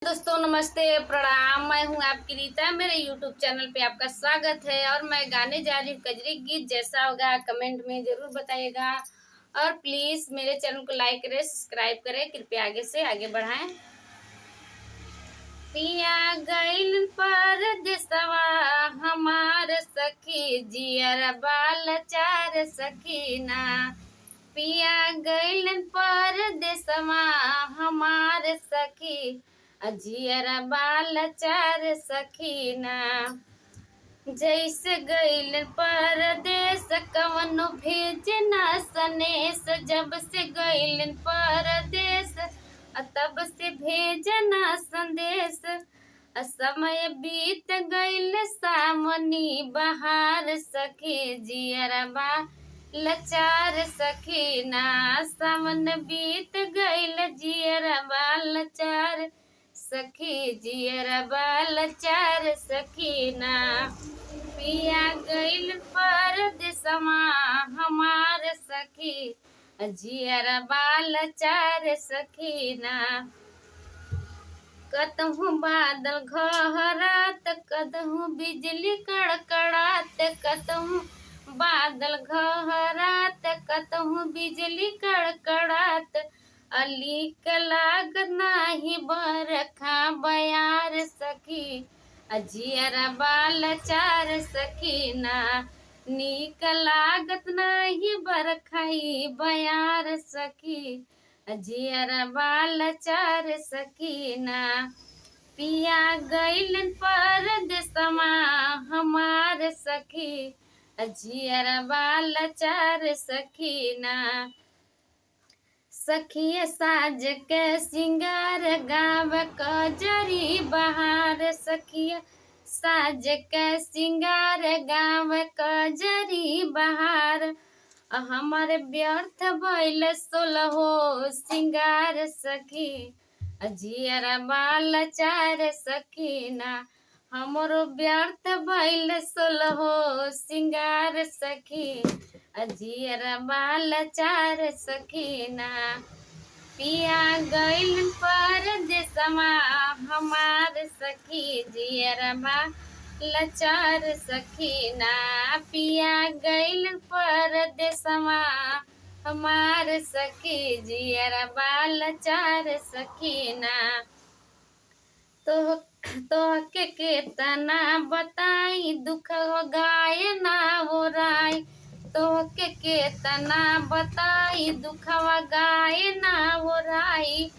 दोस्तों नमस्ते प्रणाम। मैं हूं आपकी रीता। मेरे YouTube चैनल पे आपका स्वागत है और मैं गाने जा रही हूँ कजरी गीत। जैसा होगा कमेंट में जरूर बताइएगा और प्लीज मेरे चैनल को लाइक करें, सब्सक्राइब करें। कृपया आगे से आगे बढ़ाएं। पिया गइल परदेसवा हमार सखी जियर बाल चार सखीना। पिया गइल परदेसवा हमार सखी अजियर बाल चार सखीना। जैसे गइल परदेस कवनो भेज न सनेस। जब से गइल परदेस तब से भेज न संदेश। समय बीत गइल सामनी बहार सखी जियरबा लचार सखीना। सावन बीत गइल जियरबा लचार सखी जियरबा लचार सखीना। पिया गइल परदेसवा हमार सखी जियरबा लचार सखीना। कतहु बादल घहरात कतहु बिजली कड़कड़ात। कतहु बादल घहरात कतहु बिजली कड़कड़ात। अलीक लाग नाही बरखा बयार सखी अजियर बाल चार सखीना। नीक लागत नाही बरखाई बयार सखी अजियर बाल चार सखीना। पिया गइल परदेसवा हमार सखी अजियर बाल चार सखीना। सखिया साज के सिंगार गाव कजरी बहार। सखिया साज के सिंगार गाव कजरी बहार। हमारे व्यर्थ भइल सोलहो सिंगार सखी अजियर बाल चार सखीना। हमरो व्यर्थ भइल सोलहो सिंगार सखी अजियर बाल चार सखीना। पिया गइल परदेसवा हमार सखी जियरबा लचार सखीना। पिया गइल परदेसवा हमार सखी जियरबा लचार सखीना। तो के केतना बताई दुख हो गाय ना हो राय। तो के केतना बताई दुखवा गाय ना हो राई।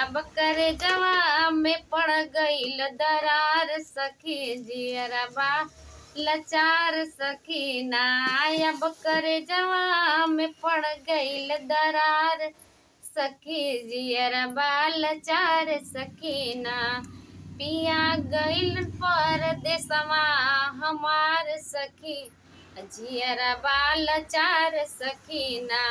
अब करे जवा में पड़ गइल दरार सखी जियरबा लचार सखीना। अब करे जवा में पड़ गइल दरार सखी जियरबा लचार सखीना। पिया गइल परदेसवा हमार सखी जियरबा लचार सखीना।